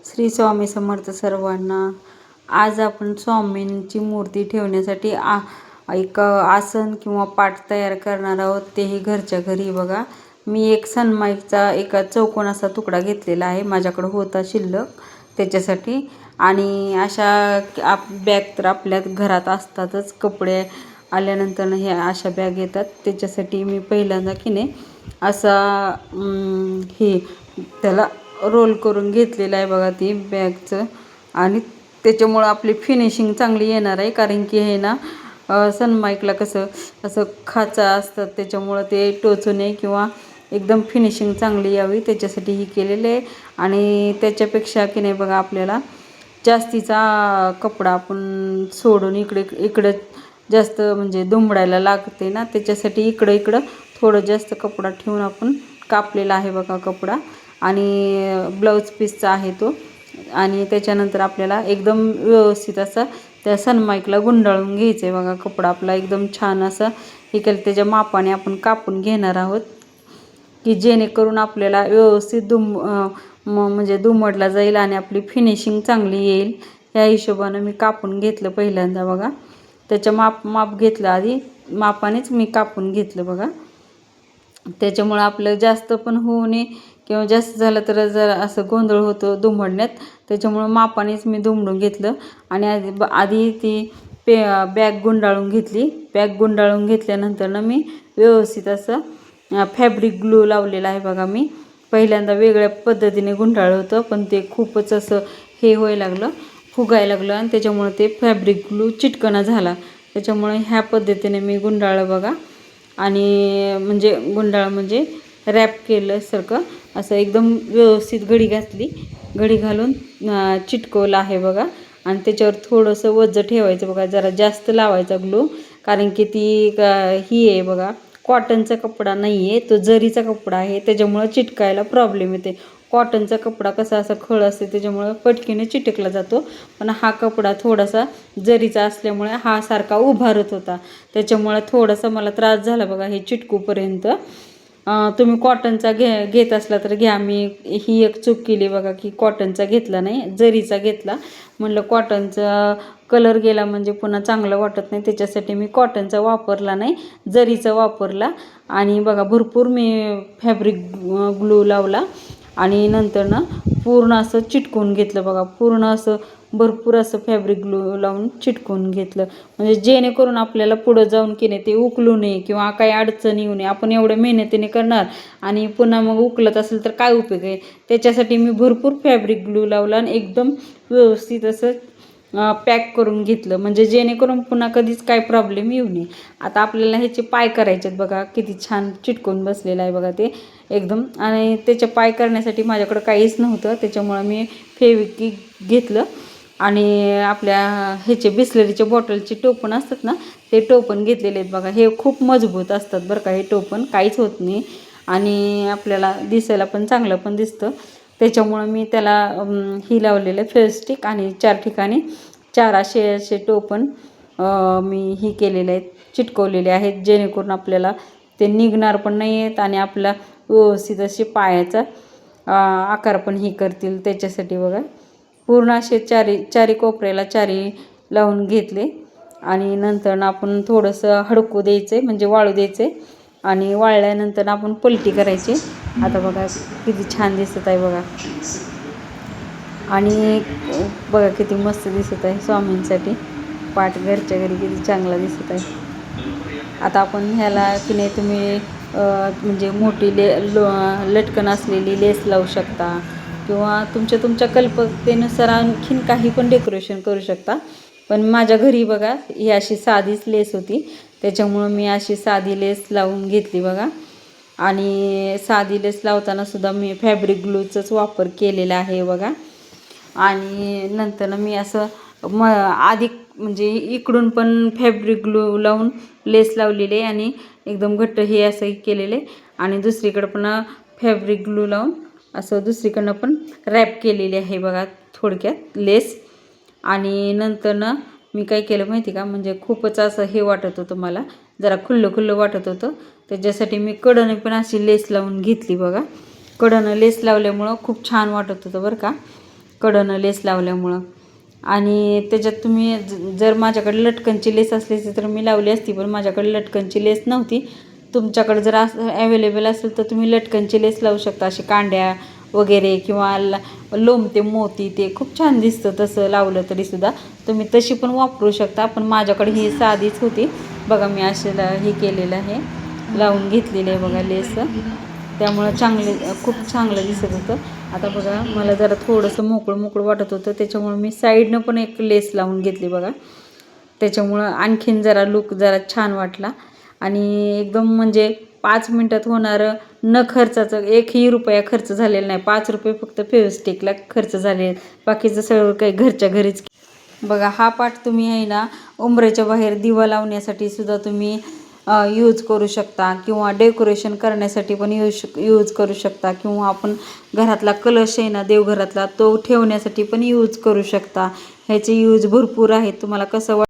श्री स्वामी समर्थ सर्वांना। आज आपण स्वामींची मूर्ती ठेवण्यासाठी एक आसन किंवा पाट तयार करणार आहोत, तेही घरच्या घरी। बघा, मी एक सनमाईकचा एका चौकोन असा तुकडा घेतलेला आहे, माझ्याकडे होता शिल्लक त्याच्यासाठी। आणि अशा बॅग तर आपल्या घरात असतातच, कपडे आल्यानंतर हे अशा बॅग येतात। त्याच्यासाठी मी पहिल्यांदा की नाही असा हे त्याला रोल करून घेतलेला आहे बघा, ती बॅगचं। आणि त्याच्यामुळं आपली फिनिशिंग चांगली येणार आहे, कारण की हे ना सनमाईकला कसं असं खाचा असतात, त्याच्यामुळं ते टोचू नये किंवा एकदम फिनिशिंग चांगली यावी त्याच्यासाठी ही केलेलं आहे। आणि त्याच्यापेक्षा की नाही बघा, आपल्याला जास्तीचा कपडा आपण सोडून इकडं जास्त म्हणजे दुमडायला लागते ना, त्याच्यासाठी इकडं थोडं जास्त कपडा ठेवून आपण कापलेला आहे बघा कपडा। आणि ब्लाऊज पीसचा आहे तो। आणि त्याच्यानंतर आपल्याला एकदम व्यवस्थित असा त्या सनमाईकला गुंडाळून घ्यायचं आहे बघा कपडा आपला, एकदम छान असं हे केलं। त्याच्या मापाने आपण कापून घेणार आहोत, की जेणेकरून आपल्याला व्यवस्थित म्हणजे दुमडला जाईल आणि आपली फिनिशिंग चांगली येईल। या हिशोबानं मी कापून घेतलं पहिल्यांदा बघा, त्याच्या माप घेतलं आधी, मापानेच मी कापून घेतलं बघा। त्याच्यामुळं आपलं जास्त पण होऊ नये किंवा जास्त झालं तर जर असं गोंधळ होतो दुमडण्यात, त्याच्यामुळं मापानेच मी दुमडून घेतलं। आणि आधी ती बॅग गुंडाळून घेतली। बॅग गुंडाळून घेतल्यानंतर मी व्यवस्थित असं फॅब्रिक ग्लू लावलेला आहे बघा। मी पहिल्यांदा वेगळ्या पद्धतीने गुंडाळलं होतं, पण ते खूपच असं हे व्हायला लागलं, फुगायला लागलं, आणि त्याच्यामुळे ते फॅब्रिक ग्लू चिटकना झाला। त्याच्यामुळे ह्या पद्धतीने मी गुंडाळलं बघा। आणि म्हणजे रॅप केल्यासारखं असं एकदम व्यवस्थित घडी घातली, घडी घालून चिटकवलं आहे बघा। आणि त्याच्यावर थोडंसं वज्ज ठेवायचं बघा, जरा जास्त लावायचा ग्लू, कारण की ती ही आहे बघा, कॉटनचा कपडा नाही आहे तो, जरीचा कपडा आहे, त्याच्यामुळं चिटकायला प्रॉब्लेम येते। कॉटनचा कपडा कसा असा खळ असते, त्याच्यामुळं पटकीने चिटकला जातो, पण हा कपडा थोडासा जरीचा असल्यामुळे हा सारखा उभारत होता, त्याच्यामुळं थोडासा मला त्रास झाला बघा हे चिटकूपर्यंत। तुम्ही कॉटनचा घेत असला तर घ्या। मी ही एक चूक केली बघा, की कॉटनचा घेतला नाही, जरीचा घेतला। म्हणलं कॉटनचा कलर गेला म्हणजे पुन्हा चांगलं वाटत नाही, त्याच्यासाठी मी कॉटनचा वापरला नाही, जरीचा वापरला। आणि बघा भरपूर मी फॅब्रिक ग्लू लावला आणि नंतर ना पूर्ण असं चिटकवून घेतलं बघा, पूर्ण असं भरपूर असं फॅब्रिक ग्लू लावून चिटकवून घेतलं, म्हणजे जेणेकरून आपल्याला पुढं जाऊन की नाही ते उकलू नये किंवा काही अडचण येऊ नये। आपण एवढ्या मेहनतीने करणार आणि पुन्हा मग उकलत असेल तर काय उपयोग आहे, त्याच्यासाठी मी भरपूर फॅब्रिक ग्लू लावला आणि एकदम व्यवस्थित असं पॅक करून घेतलं, म्हणजे जेणेकरून पुन्हा कधीच काय प्रॉब्लेम येऊ नये। आता आपल्याला ह्याचे पाय करायचे आहेत बघा, किती छान चिटकून बसलेलं आहे बघा ते एकदम। आणि त्याचे पाय करण्यासाठी माझ्याकडं काहीच नव्हतं, त्याच्यामुळं मी फेविक्विक घेतलं आणि आपल्या ह्याचे बिस्लरीच्या बॉटलचे टोपण असतात ना, ते टोपण घेतलेले आहेत बघा। हे खूप मजबूत असतात बरं का, हे टोपण काहीच होत नाही आणि आपल्याला दिसायला पण चांगलं पण दिसतं। त्याच्यामुळं मी त्याला ही लावलेलं फेविस्टिक आणि 4 ठिकाणी 4 असे टोपण मी ही केलेले आहेत, चिटकवलेले आहेत, जेणेकरून आपल्याला ते निघणार पण नाही आहेत आणि आपला व्यवस्थित असे पायाचा आकार पण ही करतील। त्याच्यासाठी बघा पूर्ण असे चारी कोपऱ्याला 4 लावून घेतले। आणि नंतर आपण थोडंसं हडकू द्यायचं, म्हणजे वाळू द्यायचे, आणि वाळल्यानंतर आपण पलटी करायची। आता बघा किती छान दिसत आहे बघा, आणि बघा किती मस्त दिसत आहे स्वामींसाठी पाट घरच्या घरी, किती चांगला दिसत आहे। आता आपण ह्याला की नाही तुम्ही म्हणजे मोठी लटकन असलेली लेस लावू शकता, किंवा तुमच्या कल्पनेनुसार आणखीन काही पण डेकोरेशन करू शकता। पण माझ्या घरी बघा ही अशी साधीच लेस होती, त्याच्यामुळं मी अशी साधी लेस लावून घेतली बघा। आणि साधी लेस लावताना सुद्धा मी फॅब्रिक ग्लूचाच वापर केलेला आहे बघा। आणि नंतर मी असं आधी म्हणजे इकडून पण फॅब्रिक ग्लू लावून लेस लावलेली आहे आणि एकदम घट्ट हे असं केलेले, आणि दुसरीकडं पण फॅब्रिक ग्लू लावून असं दुसरीकडनं पण रॅप केलेली आहे बघा थोडक्यात लेस। आणि नंतर मी काय केलं माहिती का, म्हणजे खूपच असं हे वाटत होतं मला, जरा खुल्लं वाटत होतं, त्याच्यासाठी मी कडनं पण अशी लेस लावून घेतली बघा। कडनं लेस लावल्यामुळं खूप छान वाटत होतं बरं का। कडनं लेस लावल्यामुळं. आणि त्याच्यात तुम्ही जर माझ्याकडे लटकनची लेस असली असती तर मी लावली असती, पण माझ्याकडे लटकनची लेस नव्हती. तुमच्याकडे जर असं अवेलेबल असेल तर तुम्ही लटकनची लेस लावू शकता, अशी कांड्या वगैरे किंवा लोंबते मोती, ते खूप छान दिसतं तसं लावलं तरीसुद्धा. तुम्ही तशी पण वापरू शकता, पण माझ्याकडे ही साधीच होती बघा. मी असे हे केलेलं आहे, लावून घेतलेलं आहे बघा लेस, त्यामुळं खूप चांगलं दिसत होतं. आता बघा मला जरा थोडंसं मोकळं मोकळं वाटत होतं, त्याच्यामुळं मी साईडनं पण एक लेस लावून घेतली बघा. त्याच्यामुळं आणखीन जरा लुक जरा छान वाटला. आणि एकदम म्हणजे 5 मिनटात होणारं, न खर्चाचं, 1ही रुपया खर्च झालेला नाही. 5 रुपये फक्त फेविस्टिकला खर्च झाले, बाकीचं सगळं काही घरच्या घरीच. बघा हा पाट तुम्ही आहे ना उंबऱ्याच्या बाहेर दिवा लावण्यासाठी सुद्धा तुम्ही यूज करू शकता, किंवा डेकोरेशन करण्यासाठी पण यूज करू शकता, किंवा आपण घरातला कलश आहे ना देवघरातला तो ठेवण्यासाठी पण यूज करू शकता. ह्याचे यूज भरपूर आहेत. तुम्हाला कसं